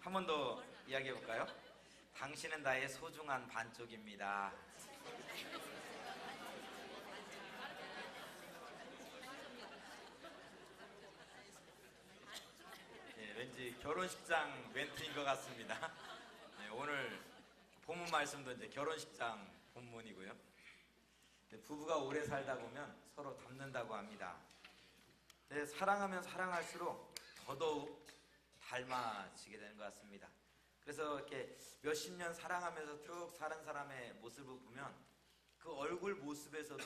한 번 더 이야기해 볼까요? 당신은 나의 소중한 반쪽입니다. 예, 왠지 결혼식장 멘트인 것 같습니다. 네, 오늘 본문 말씀도 이제 결혼식장 본문이고요. 네, 부부가 오래 살다 보면 서로 닮는다고 합니다. 네, 사랑하면 사랑할수록 더더욱 닮아지게 되는 것 같습니다. 그래서 이렇게 몇십 년 사랑하면서 쭉 사는 사람의 모습을 보면 그 얼굴 모습에서도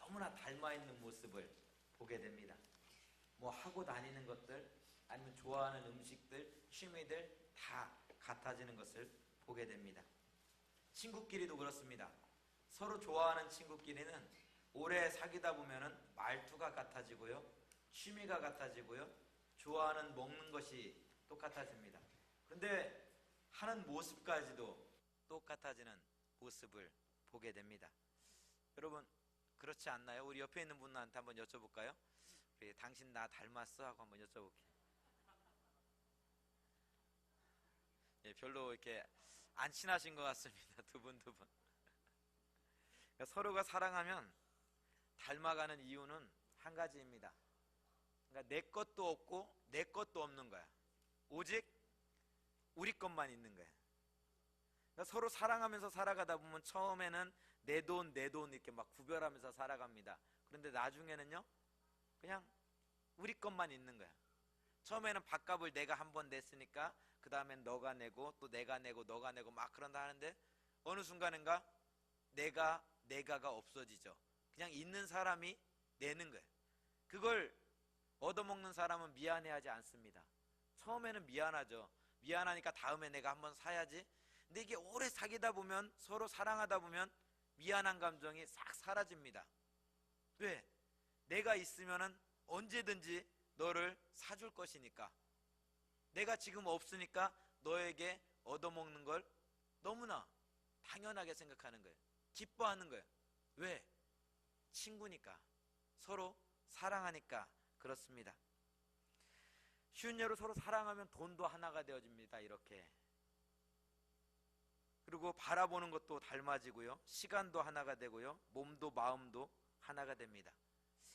너무나 닮아있는 모습을 보게 됩니다. 뭐 하고 다니는 것들, 아니면 좋아하는 음식들, 취미들 다 같아지는 것을 보게 됩니다. 친구끼리도 그렇습니다. 서로 좋아하는 친구끼리는 오래 사귀다 보면은 말투가 같아지고요, 취미가 같아지고요, 좋아하는 먹는 것이 똑같아집니다. 그런데 하는 모습까지도 똑같아지는 모습을 보게 됩니다. 여러분 그렇지 않나요? 우리 옆에 있는 분한테 한번 여쭤볼까요? 우리 당신 나 닮았어? 하고 한번 여쭤볼게요. 예, 별로 이렇게 안 친하신 것 같습니다. 두 분. 그러니까 서로가 사랑하면 닮아가는 이유는 한 가지입니다. 그러니까 내 것도 없고 내 것도 없는 거야. 오직 우리 것만 있는 거야. 그러니까 서로 사랑하면서 살아가다 보면 처음에는 내 돈 이렇게 막 구별하면서 살아갑니다. 그런데 나중에는요, 그냥 우리 것만 있는 거야. 처음에는 밥값을 내가 한 번 냈으니까 그 다음엔 너가 내고 또 내가 내고 너가 내고 막 그런다 하는데 어느 순간인가 내가가 없어지죠. 그냥 있는 사람이 내는 거예요. 그걸 얻어먹는 사람은 미안해하지 않습니다. 처음에는 미안하죠. 미안하니까 다음에 내가 한번 사야지. 근데 이게 오래 사귀다 보면, 서로 사랑하다 보면 미안한 감정이 싹 사라집니다. 왜? 내가 있으면은 언제든지 너를 사줄 것이니까. 내가 지금 없으니까 너에게 얻어먹는 걸 너무나 당연하게 생각하는 거예요. 기뻐하는 거예요. 왜? 친구니까, 서로 사랑하니까 그렇습니다. 쉬운 예로 서로 사랑하면 돈도 하나가 되어집니다. 이렇게. 그리고 바라보는 것도 닮아지고요, 시간도 하나가 되고요, 몸도 마음도 하나가 됩니다.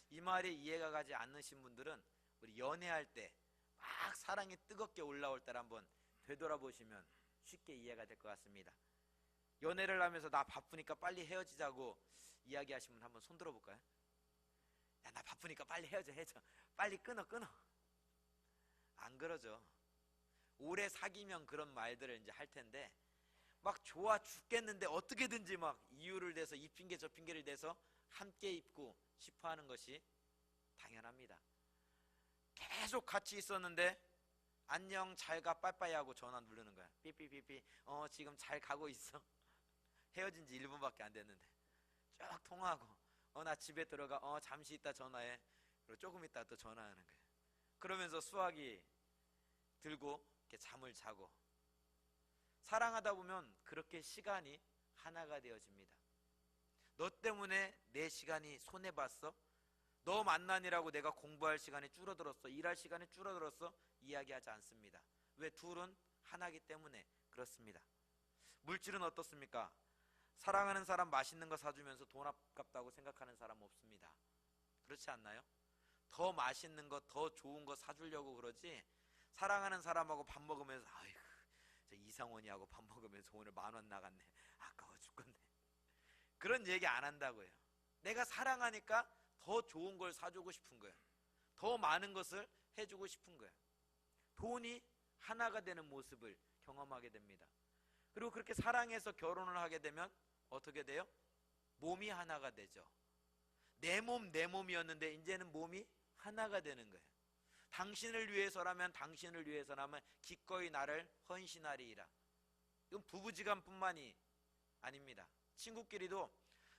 이 말이 이해가 가지 않으신 분들은 우리 연애할 때 막 사랑이 뜨겁게 올라올 때를 한번 되돌아보시면 쉽게 이해가 될 것 같습니다. 연애를 하면서 나 바쁘니까 빨리 헤어지자고 이야기하시면 한번 손 들어볼까요? 야, 나 바쁘니까 빨리 헤어져. 빨리 끊어. 안 그러죠. 오래 사귀면 그런 말들을 이제 할 텐데, 막 좋아 죽겠는데 어떻게든지 막 이유를 대서 이 핑계 저 핑계를 대서 함께 있고 싶어 하는 것이 당연합니다. 계속 같이 있었는데 안녕 잘가 빠빠이 하고 전화 누르는 거야. 삐삐삐삐 지금 잘 가고 있어. 헤어진 지 1분밖에 안 됐는데 쭉 통화하고 나 집에 들어가 잠시 있다 전화해. 그리고 조금 있다 또 전화하는 거야. 그러면서 수화기 들고 이렇게 잠을 자고. 사랑하다 보면 그렇게 시간이 하나가 되어집니다. 너 때문에 내 시간이 손해봤어? 너 만나느라고 내가 공부할 시간이 줄어들었어, 일할 시간이 줄어들었어? 이야기하지 않습니다. 왜? 둘은 하나이기 때문에 그렇습니다. 물질은 어떻습니까? 사랑하는 사람 맛있는 거 사주면서 돈 아깝다고 생각하는 사람 없습니다. 그렇지 않나요? 더 맛있는 거, 더 좋은 거 사주려고 그러지, 사랑하는 사람하고 밥 먹으면서 아이고 저 이상원이하고 밥 먹으면서 오늘 10,000원 나갔네, 아까워 죽겠네, 그런 얘기 안 한다고요. 내가 사랑하니까 더 좋은 걸 사주고 싶은 거예요. 더 많은 것을 해주고 싶은 거예요. 돈이 하나가 되는 모습을 경험하게 됩니다. 그리고 그렇게 사랑해서 결혼을 하게 되면 어떻게 돼요? 몸이 하나가 되죠. 내 몸이었는데 이제는 몸이 하나가 되는 거예요. 당신을 위해서라면 기꺼이 나를 헌신하리이다. 이건 부부지간뿐만이 아닙니다. 친구끼리도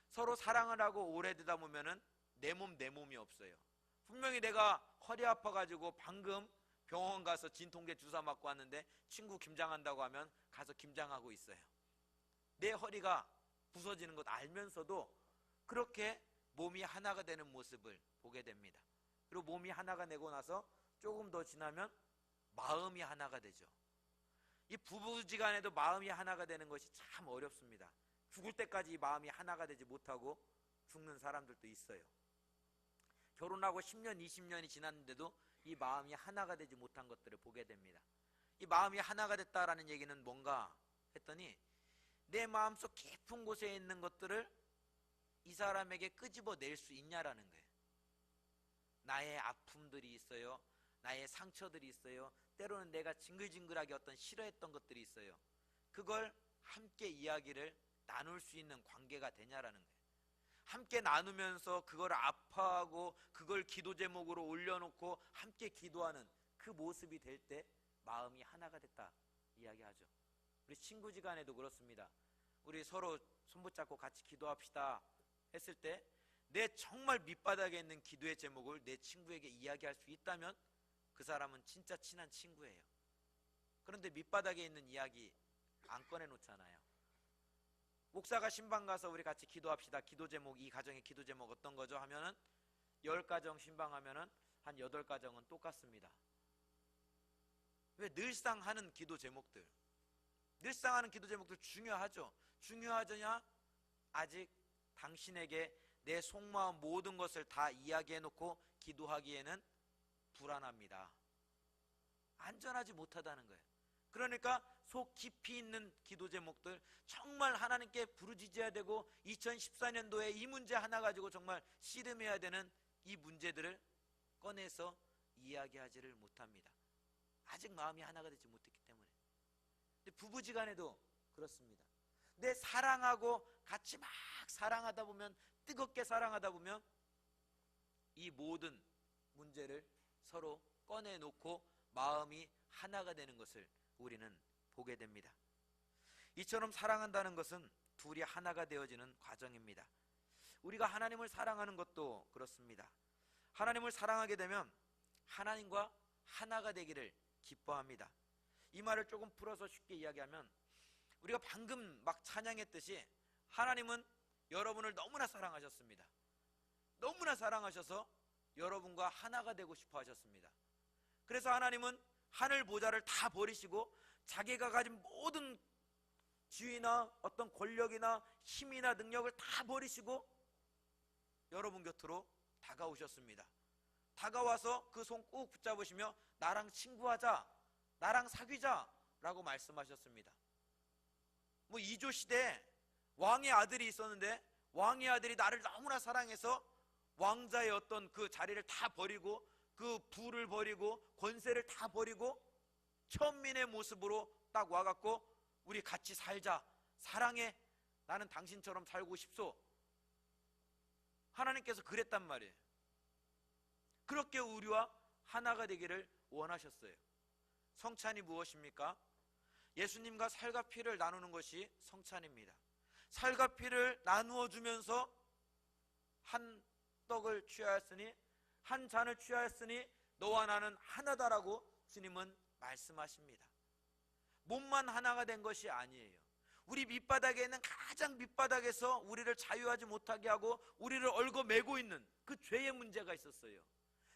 서로 사랑을 하고 오래되다 보면은 내 몸이 없어요. 분명히 내가 허리 아파가지고 방금 병원 가서 진통제 주사 맞고 왔는데 친구 김장한다고 하면 가서 김장하고 있어요. 내 허리가 부서지는 것 알면서도 그렇게 몸이 하나가 되는 모습을 보게 됩니다. 그리고 몸이 하나가 되고 나서 조금 더 지나면 마음이 하나가 되죠. 이 부부지간에도 마음이 하나가 되는 것이 참 어렵습니다. 죽을 때까지 이 마음이 하나가 되지 못하고 죽는 사람들도 있어요. 결혼하고 10년, 20년이 지났는데도 이 마음이 하나가 되지 못한 것들을 보게 됩니다. 이 마음이 하나가 됐다라는 얘기는 뭔가 했더니 내 마음속 깊은 곳에 있는 것들을 이 사람에게 끄집어낼 수 있냐라는 거예요. 나의 아픔들이 있어요. 나의 상처들이 있어요. 때로는 내가 징글징글하게 어떤 싫어했던 것들이 있어요. 그걸 함께 이야기를 나눌 수 있는 관계가 되냐라는 거예요. 함께 나누면서 그걸 아파하고 그걸 기도 제목으로 올려놓고 함께 기도하는 그 모습이 될 때 마음이 하나가 됐다 이야기하죠. 우리 친구지간에도 그렇습니다. 우리 서로 손붙잡고 같이 기도합시다 했을 때 내 정말 밑바닥에 있는 기도의 제목을 내 친구에게 이야기할 수 있다면 그 사람은 진짜 친한 친구예요. 그런데 밑바닥에 있는 이야기 안 꺼내놓잖아요. 목사가 신방 가서 우리 같이 기도합시다. 기도 제목, 이 가정의 기도 제목 어떤 거죠? 하면은 10가정 신방하면은 한 8가정은 똑같습니다. 왜? 늘상 하는 기도 제목들, 늘상 하는 기도 제목들 중요하죠. 중요하냐? 아직 당신에게 내 속마음 모든 것을 다 이야기해놓고 기도하기에는 불안합니다. 안전하지 못하다는 거예요. 그러니까 속 깊이 있는 기도 제목들, 정말 하나님께 부르짖어야 되고 2014년도에 이 문제 하나 가지고 정말 씨름해야 되는 이 문제들을 꺼내서 이야기하지를 못합니다. 아직 마음이 하나가 되지 못했기 때문에. 근데 부부지간에도 그렇습니다. 내 사랑하고 같이 막 사랑하다 보면, 뜨겁게 사랑하다 보면 이 모든 문제를 서로 꺼내놓고 마음이 하나가 되는 것을 우리는 보게 됩니다. 이처럼 사랑한다는 것은 둘이 하나가 되어지는 과정입니다. 우리가 하나님을 사랑하는 것도 그렇습니다. 하나님을 사랑하게 되면 하나님과 하나가 되기를 기뻐합니다. 이 말을 조금 풀어서 쉽게 이야기하면, 우리가 방금 막 찬양했듯이 하나님은 여러분을 너무나 사랑하셨습니다. 너무나 사랑하셔서 여러분과 하나가 되고 싶어 하셨습니다. 그래서 하나님은 하늘 보좌를 다 버리시고 자기가 가진 모든 지위나 어떤 권력이나 힘이나 능력을 다 버리시고 여러분 곁으로 다가오셨습니다. 다가와서 그 손 꾹 붙잡으시며 나랑 친구하자, 나랑 사귀자 라고 말씀하셨습니다. 뭐 이조 시대에 왕의 아들이 있었는데 왕의 아들이 나를 너무나 사랑해서 왕자의 어떤 그 자리를 다 버리고 그 부를 버리고 권세를 다 버리고 천민의 모습으로 딱 와갖고 우리 같이 살자, 사랑해, 나는 당신처럼 살고 싶소. 하나님께서 그랬단 말이에요. 그렇게 우리와 하나가 되기를 원하셨어요. 성찬이 무엇입니까? 예수님과 살과 피를 나누는 것이 성찬입니다. 살과 피를 나누어 주면서 한 떡을 취하였으니 한 잔을 취하였으니 너와 나는 하나다라고 주님은 말씀하십니다. 몸만 하나가 된 것이 아니에요. 우리 밑바닥에 있는 가장 밑바닥에서 우리를 자유하지 못하게 하고 우리를 얽어매고 있는 그 죄의 문제가 있었어요.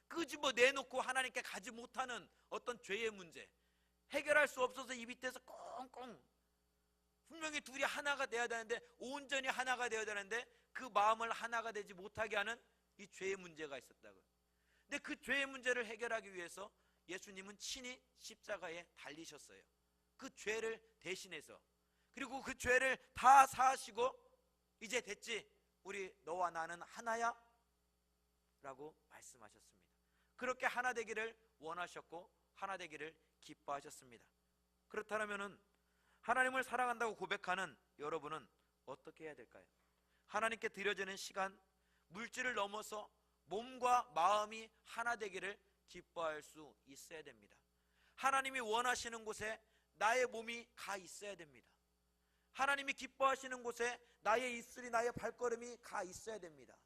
끄집어 내놓고 하나님께 가지 못하는 어떤 죄의 문제, 해결할 수 없어서 이 밑에서 꽁꽁, 분명히 둘이 하나가 돼야 되는데, 온전히 하나가 되어야 되는데 그 마음을 하나가 되지 못하게 하는 이 죄의 문제가 있었다고요. 근데 그 죄의 문제를 해결하기 위해서 예수님은 친히 십자가에 달리셨어요. 그 죄를 대신해서. 그리고 그 죄를 다 사하시고 이제 됐지, 우리 너와 나는 하나야 라고 말씀하셨습니다. 그렇게 하나 되기를 원하셨고 하나 되기를 기뻐하셨습니다. 그렇다면 하나님을 사랑한다고 고백하는 여러분은 어떻게 해야 될까요? 하나님께 드려지는 시간, 물질을 넘어서 몸과 마음이 하나 되기를 기뻐할 수 있어야 됩니다. 하나님이 원하시는 곳에 나의 몸이 가 있어야 됩니다. 하나님이 기뻐하시는 곳에 나의 입술이, 나의 발걸음이 가 있어야 됩니다.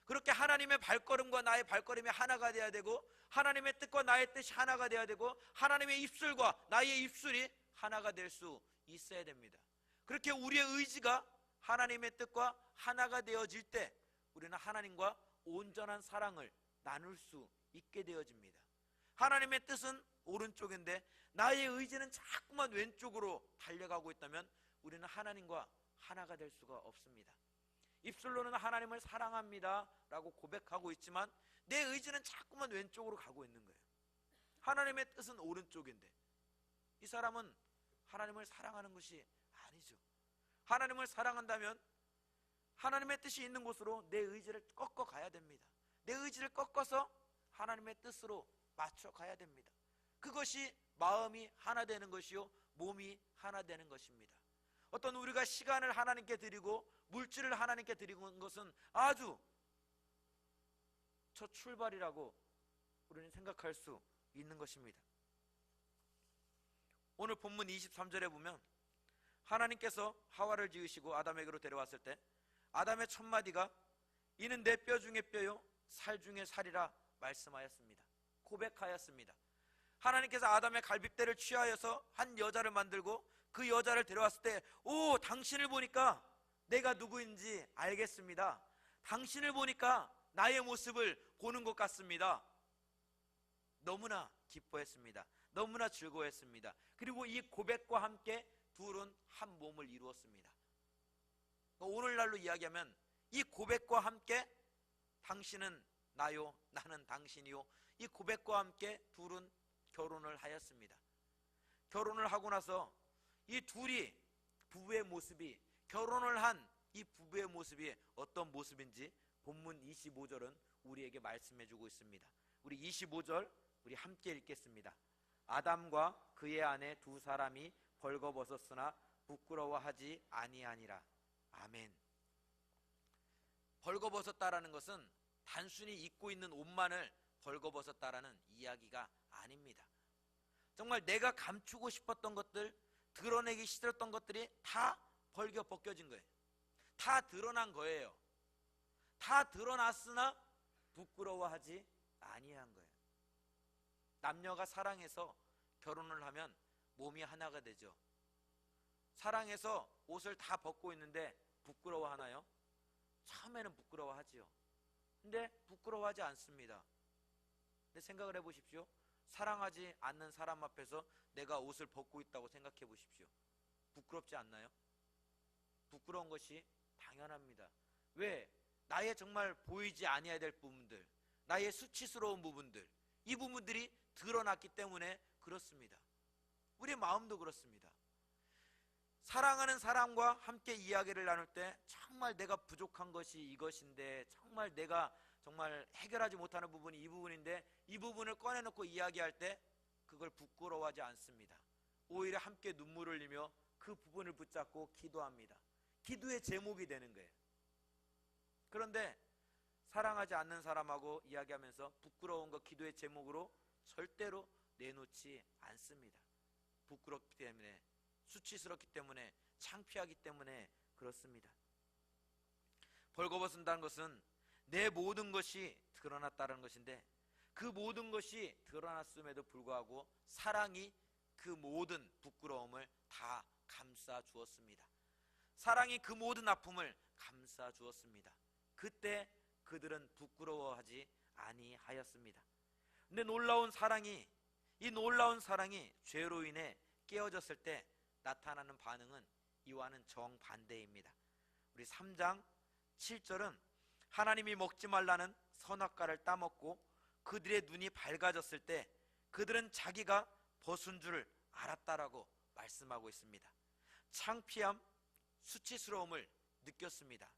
그렇게 하나님의 발걸음과 나의 발걸음이 하나가 되어야 되고, 하나님의 뜻과 나의 뜻이 하나가 되어야 되고, 하나님의 입술과 나의 입술이 하나가 될 수 있어야 됩니다. 그렇게 우리의 의지가 하나님의 뜻과 하나가 되어질 때 우리는 하나님과 온전한 사랑을 나눌 수 있게 되어집니다. 하나님의 뜻은 오른쪽인데 나의 의지는 자꾸만 왼쪽으로 달려가고 있다면 우리는 하나님과 하나가 될 수가 없습니다. 입술로는 하나님을 사랑합니다 라고 고백하고 있지만 내 의지는 자꾸만 왼쪽으로 가고 있는 거예요. 하나님의 뜻은 오른쪽인데 이 사람은 하나님을 사랑하는 것이 아니죠. 하나님을 사랑한다면 하나님의 뜻이 있는 곳으로 내 의지를 꺾어 가야 됩니다. 내 의지를 꺾어서 하나님의 뜻으로 맞춰 가야 됩니다. 그것이 마음이 하나 되는 것이요 몸이 하나 되는 것입니다. 어떤 우리가 시간을 하나님께 드리고 물질을 하나님께 드리는 것은 아주 첫 출발이라고 우리는 생각할 수 있는 것입니다. 오늘 본문 23절에 보면 하나님께서 하와를 지으시고 아담에게로 데려왔을 때 아담의 첫 마디가 이는 내 뼈 중에 뼈요 살 중에 살이라 말씀하였습니다. 고백하였습니다. 하나님께서 아담의 갈빗대를 취하여서 한 여자를 만들고 그 여자를 데려왔을 때 오, 당신을 보니까 내가 누구인지 알겠습니다. 당신을 보니까 나의 모습을 보는 것 같습니다. 너무나 기뻐했습니다. 너무나 즐거워했습니다. 그리고 이 고백과 함께 둘은 한 몸을 이루었습니다. 오늘날로 이야기하면 이 고백과 함께 당신은 나요 나는 당신이요, 이 고백과 함께 둘은 결혼을 하였습니다. 결혼을 하고 나서 이 둘이 부부의 모습이, 결혼을 한 이 부부의 모습이 어떤 모습인지 본문 25절은 우리에게 말씀해 주고 있습니다. 우리 25절 우리 함께 읽겠습니다. 아담과 그의 아내 두 사람이 벌거벗었으나 부끄러워하지 아니하니라. 아멘. 벌거벗었다라는 것은 단순히 입고 있는 옷만을 벌거벗었다라는 이야기가 아닙니다. 정말 내가 감추고 싶었던 것들, 드러내기 싫었던 것들이 다 벗겨진 거예요. 다 드러난 거예요. 다 드러났으나 부끄러워하지 아니한 거예요. 남녀가 사랑해서 결혼을 하면 몸이 하나가 되죠. 사랑해서 옷을 다 벗고 있는데 부끄러워하나요? 처음에는 부끄러워하지요. 근데 부끄러워하지 않습니다. 근데 생각을 해보십시오. 사랑하지 않는 사람 앞에서 내가 옷을 벗고 있다고 생각해 보십시오. 부끄럽지 않나요? 부끄러운 것이 당연합니다. 왜? 나의 정말 보이지 아니해야 될 부분들, 나의 수치스러운 부분들, 이 부분들이 드러났기 때문에 그렇습니다. 우리의 마음도 그렇습니다. 사랑하는 사람과 함께 이야기를 나눌 때 정말 내가 부족한 것이 이것인데, 정말 내가 정말 해결하지 못하는 부분이 이 부분인데, 이 부분을 꺼내놓고 이야기할 때 그걸 부끄러워하지 않습니다. 오히려 함께 눈물을 흘리며 그 부분을 붙잡고 기도합니다. 기도의 제목이 되는 거예요. 그런데 사랑하지 않는 사람하고 이야기하면서 부끄러운 것 기도의 제목으로 절대로 내놓지 않습니다. 부끄럽기 때문에, 수치스럽기 때문에, 창피하기 때문에 그렇습니다. 벌거벗은다는 것은 내 모든 것이 드러났다는 것인데, 그 모든 것이 드러났음에도 불구하고 사랑이 그 모든 부끄러움을 다 감싸 주었습니다. 사랑이 그 모든 아픔을 감싸 주었습니다. 그때 그들은 부끄러워하지 아니하였습니다. 근데 이 놀라운 사랑이 죄로 인해 깨어졌을 때 나타나는 반응은 이와는 정반대입니다. 우리 3장 7절은 하나님이 먹지 말라는 선악과를 따먹고 그들의 눈이 밝아졌을 때 그들은 자기가 벗은 줄 알았다라고 말씀하고 있습니다. 창피함, 수치스러움을 느꼈습니다.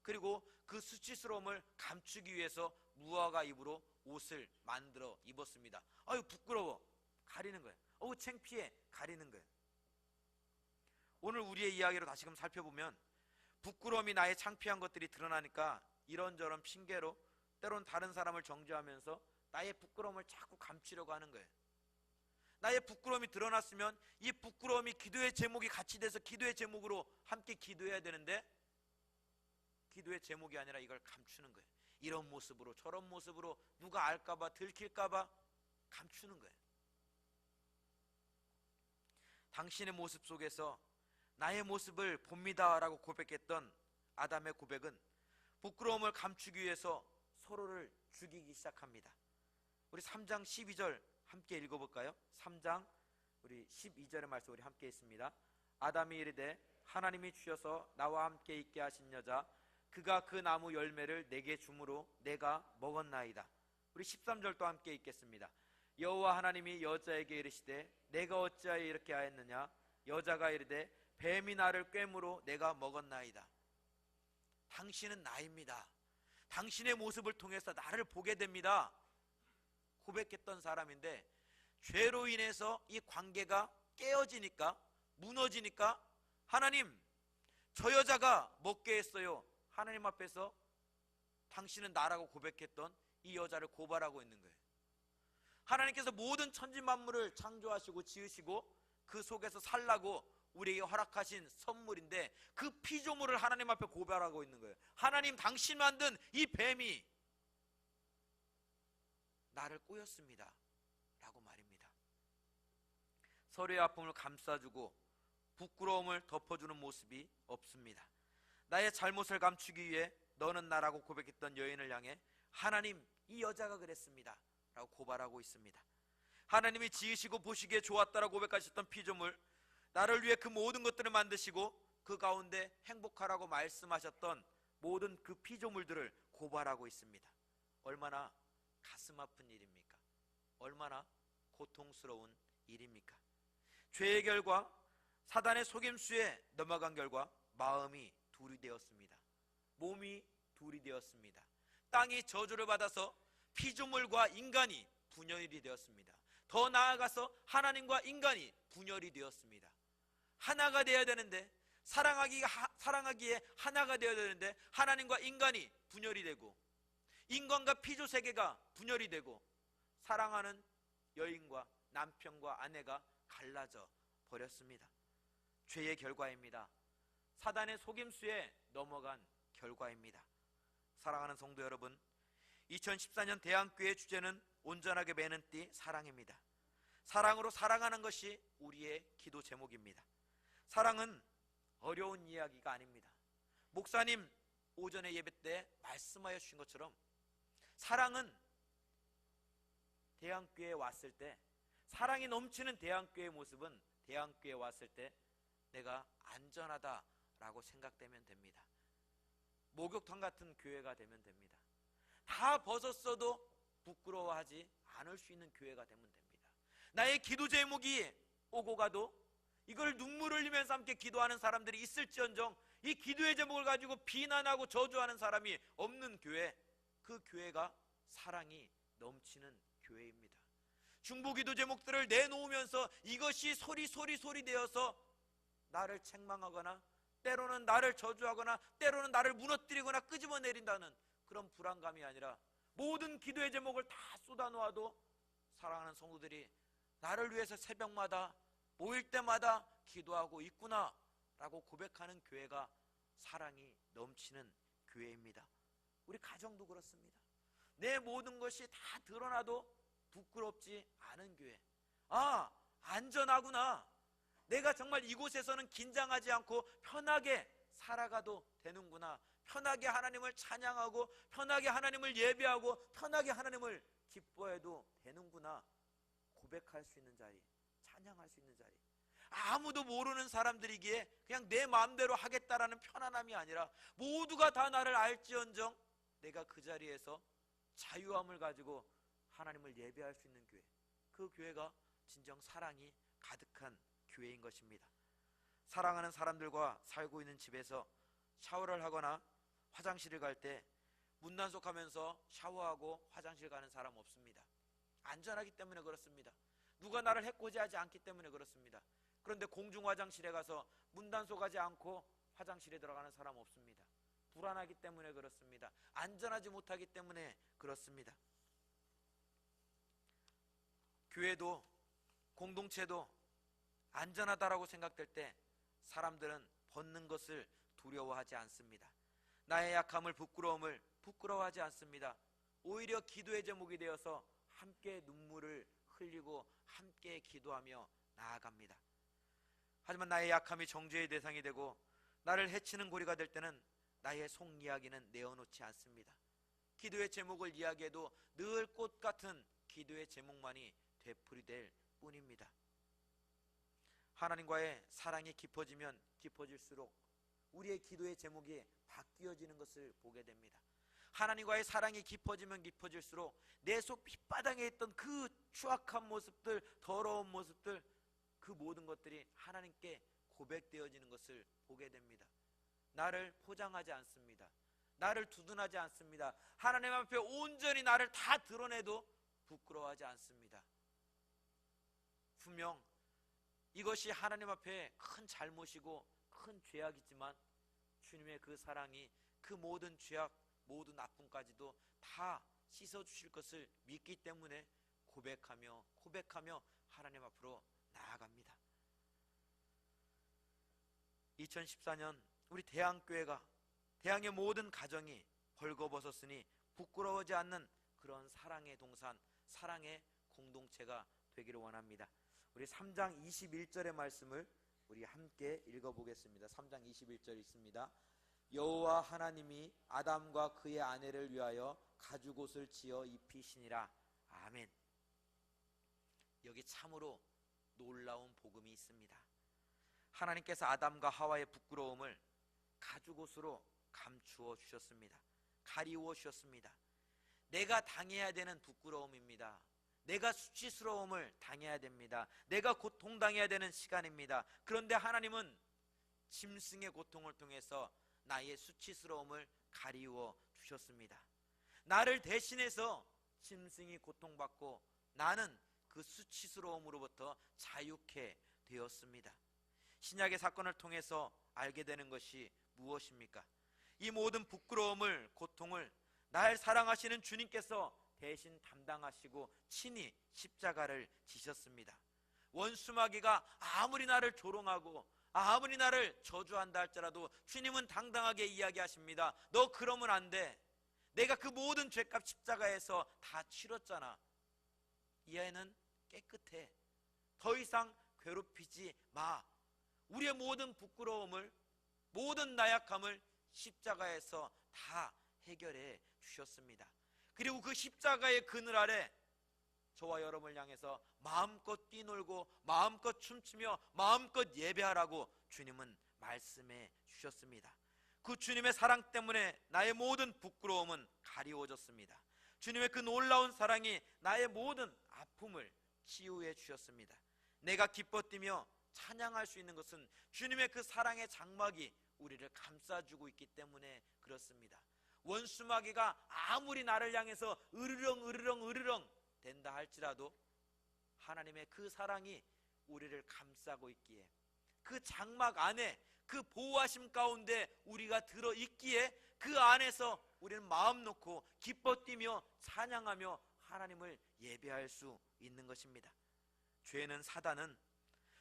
그리고 그 수치스러움을 감추기 위해서 무화과 잎으로 옷을 만들어 입었습니다. 아유 부끄러워, 가리는 거예요. 어우 창피해, 가리는 거예요. 오늘 우리의 이야기로 다시금 살펴보면 부끄러움이 나의 창피한 것들이 드러나니까 이런저런 핑계로 때론 다른 사람을 정죄하면서 나의 부끄러움을 자꾸 감추려고 하는 거예요. 나의 부끄러움이 드러났으면 이 부끄러움이 기도의 제목이 같이 돼서 기도의 제목으로 함께 기도해야 되는데, 기도의 제목이 아니라 이걸 감추는 거예요. 이런 모습으로 저런 모습으로 누가 알까봐, 들킬까봐 감추는 거예요. 당신의 모습 속에서 나의 모습을 봅니다 라고 고백했던 아담의 고백은 부끄러움을 감추기 위해서 서로를 죽이기 시작합니다. 우리 3장 12절 함께 읽어볼까요? 3장 우리 12절의 말씀 우리 함께 있습니다. 아담이 이르되 하나님이 주셔서 나와 함께 있게 하신 여자 그가 그 나무 열매를 내게 주므로 내가 먹었나이다. 우리 13절도 함께 읽겠습니다. 여호와 하나님이 여자에게 이르시되 내가 어찌하여 이렇게 하였느냐? 여자가 이르되 뱀이 나를 꿰므로 내가 먹었나이다. 당신은 나입니다. 당신의 모습을 통해서 나를 보게 됩니다. 고백했던 사람인데 죄로 인해서 이 관계가 깨어지니까, 무너지니까 하나님, 저 여자가 먹게 했어요. 하나님 앞에서 당신은 나라고 고백했던 이 여자를 고발하고 있는 거예요. 하나님께서 모든 천지만물을 창조하시고 지으시고 그 속에서 살라고 우리에게 허락하신 선물인데 그 피조물을 하나님 앞에 고발하고 있는 거예요. 하나님, 당신 만든 이 뱀이 나를 꼬였습니다 라고 말입니다. 서로의 아픔을 감싸주고 부끄러움을 덮어주는 모습이 없습니다. 나의 잘못을 감추기 위해 너는 나라고 고백했던 여인을 향해 하나님, 이 여자가 그랬습니다 라고 고발하고 있습니다. 하나님이 지으시고 보시기에 좋았다라고 고백하셨던 피조물, 나를 위해 그 모든 것들을 만드시고 그 가운데 행복하라고 말씀하셨던 모든 그 피조물들을 고발하고 있습니다. 얼마나 가슴 아픈 일입니까? 얼마나 고통스러운 일입니까? 죄의 결과, 사단의 속임수에 넘어간 결과 마음이 둘이 되었습니다. 몸이 둘이 되었습니다. 땅이 저주를 받아서 피조물과 인간이 분열이 되었습니다. 더 나아가서 하나님과 인간이 분열이 되었습니다. 하나가 되어야 되는데, 사랑하기에 하나가 되어야 되는데 하나님과 인간이 분열이 되고 인간과 피조 세계가 분열이 되고 사랑하는 여인과 남편과 아내가 갈라져 버렸습니다. 죄의 결과입니다. 사단의 속임수에 넘어간 결과입니다. 사랑하는 성도 여러분, 2014년 대한교회 주제는 온전하게 매는 띠 사랑입니다. 사랑으로 사랑하는 것이 우리의 기도 제목입니다. 사랑은 어려운 이야기가 아닙니다. 목사님 오전에 예배 때 말씀하여 주신 것처럼 사랑은 대한교회에 왔을 때, 사랑이 넘치는 대한교회의 모습은 대한교회에 왔을 때 내가 안전하다라고 생각되면 됩니다. 목욕탕 같은 교회가 되면 됩니다. 다 벗었어도 부끄러워하지 않을 수 있는 교회가 되면 됩니다. 나의 기도 제목이 오고 가도 이걸 눈물을 흘리면서 함께 기도하는 사람들이 있을지언정 이 기도의 제목을 가지고 비난하고 저주하는 사람이 없는 교회, 그 교회가 사랑이 넘치는 교회입니다. 중보기도 제목들을 내놓으면서 이것이 소리 되어서 나를 책망하거나 때로는 나를 저주하거나 때로는 나를 무너뜨리거나 끄집어내린다는 그런 불안감이 아니라 모든 기도의 제목을 다 쏟아놓아도 사랑하는 성도들이 나를 위해서 새벽마다 모일 때마다 기도하고 있구나 라고 고백하는 교회가 사랑이 넘치는 교회입니다. 우리 가정도 그렇습니다. 내 모든 것이 다 드러나도 부끄럽지 않은 교회. 아, 안전하구나. 내가 정말 이곳에서는 긴장하지 않고 편하게 살아가도 되는구나. 편하게 하나님을 찬양하고 편하게 하나님을 예배하고 편하게 하나님을 기뻐해도 되는구나. 고백할 수 있는 자리, 찬양할 수 있는 자리. 아무도 모르는 사람들이기에 그냥 내 마음대로 하겠다라는 편안함이 아니라 모두가 다 나를 알지언정 내가 그 자리에서 자유함을 가지고 하나님을 예배할 수 있는 교회, 그 교회가 진정 사랑이 가득한 교회인 것입니다. 사랑하는 사람들과 살고 있는 집에서 샤워를 하거나 화장실을 갈 때 문단속하면서 샤워하고 화장실 가는 사람 없습니다. 안전하기 때문에 그렇습니다. 누가 나를 해코지하지 않기 때문에 그렇습니다. 그런데 공중 화장실에 가서 문단속하지 않고 화장실에 들어가는 사람 없습니다. 불안하기 때문에 그렇습니다. 안전하지 못하기 때문에 그렇습니다. 교회도 공동체도 안전하다라고 생각될 때 사람들은 벗는 것을 두려워하지 않습니다. 나의 약함을, 부끄러움을 부끄러워하지 않습니다. 오히려 기도의 제목이 되어서 함께 눈물을 흘리고 함께 기도하며 나아갑니다. 하지만 나의 약함이 정죄의 대상이 되고 나를 해치는 고리가 될 때는 나의 속 이야기는 내어놓지 않습니다. 기도의 제목을 이야기해도 늘 꽃 같은 기도의 제목만이 되풀이될 뿐입니다. 하나님과의 사랑이 깊어지면 깊어질수록 우리의 기도의 제목이 바뀌어지는 것을 보게 됩니다. 하나님과의 사랑이 깊어지면 깊어질수록 내 속 밑바닥에 있던 그 추악한 모습들, 더러운 모습들, 그 모든 것들이 하나님께 고백되어지는 것을 보게 됩니다. 나를 포장하지 않습니다. 나를 두둔하지 않습니다. 하나님 앞에 온전히 나를 다 드러내도 부끄러워하지 않습니다. 분명 이것이 하나님 앞에 큰 잘못이고 큰 죄악이지만 주님의 그 사랑이 그 모든 죄악, 모든 아픔까지도 다 씻어주실 것을 믿기 때문에 고백하며 하나님 앞으로 나아갑니다. 2014년 우리 대항교회가, 대항의 모든 가정이 벌거벗었으니 부끄러워하지 않는 그런 사랑의 동산, 사랑의 공동체가 되기를 원합니다. 우리 3장 21절의 말씀을 우리 함께 읽어보겠습니다. 3장 21절 있습니다. 여호와 하나님이 아담과 그의 아내를 위하여 가죽옷을 지어 입히시니라. 아멘. 여기 참으로 놀라운 복음이 있습니다. 하나님께서 아담과 하와의 부끄러움을 가죽옷으로 감추어 주셨습니다. 가리워 주셨습니다. 내가 당해야 되는 부끄러움입니다. 내가 수치스러움을 당해야 됩니다. 내가 고통당해야 되는 시간입니다. 그런데 하나님은 짐승의 고통을 통해서 나의 수치스러움을 가리워 주셨습니다. 나를 대신해서 짐승이 고통받고 나는 그 수치스러움으로부터 자유케 되었습니다. 신약의 사건을 통해서 알게 되는 것이 무엇입니까? 이 모든 부끄러움을, 고통을 날 사랑하시는 주님께서 대신 담당하시고 친히 십자가를 지셨습니다. 원수마귀가 아무리 나를 조롱하고 아무리 나를 저주한다 할지라도 주님은 당당하게 이야기하십니다. 너 그러면 안 돼. 내가 그 모든 죄값 십자가에서 다 치렀잖아. 이 아이는 깨끗해. 더 이상 괴롭히지 마. 우리의 모든 부끄러움을, 모든 나약함을 십자가에서 다 해결해 주셨습니다. 그리고 그 십자가의 그늘 아래 저와 여러분을 향해서 마음껏 뛰놀고 마음껏 춤추며 마음껏 예배하라고 주님은 말씀해 주셨습니다. 그 주님의 사랑 때문에 나의 모든 부끄러움은 가리워졌습니다. 주님의 그 놀라운 사랑이 나의 모든 아픔을 치유해 주셨습니다. 내가 기뻐 뛰며 찬양할 수 있는 것은 주님의 그 사랑의 장막이 우리를 감싸주고 있기 때문에 그렇습니다. 원수마귀가 아무리 나를 향해서 으르렁 된다 할지라도 하나님의 그 사랑이 우리를 감싸고 있기에, 그 장막 안에, 그 보호하심 가운데 우리가 들어있기에 그 안에서 우리는 마음 놓고 기뻐 뛰며 찬양하며 하나님을 예배할 수 있는 것입니다. 죄는, 사단은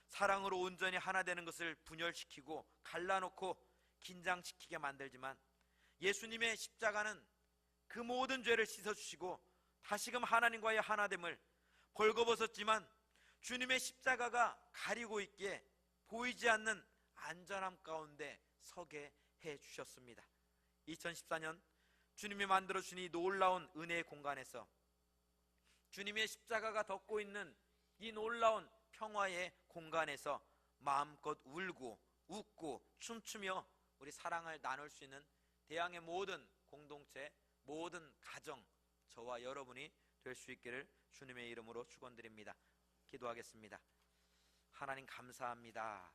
사랑으로 온전히 하나 되는 것을 분열시키고 갈라놓고 긴장시키게 만들지만 예수님의 십자가는 그 모든 죄를 씻어주시고 다시금 하나님과의 하나됨을, 벌거벗었지만 주님의 십자가가 가리고 있기에 보이지 않는 안전함 가운데 서게 해주셨습니다. 2014년 주님이 만들어주신 이 놀라운 은혜의 공간에서 주님의 십자가가 덮고 있는 이 놀라운 평화의 공간에서 마음껏 울고 웃고 춤추며 우리 사랑을 나눌 수 있는 대항의 모든 공동체, 모든 가정, 저와 여러분이 될 수 있기를 주님의 이름으로 축원드립니다. 기도하겠습니다. 하나님 감사합니다.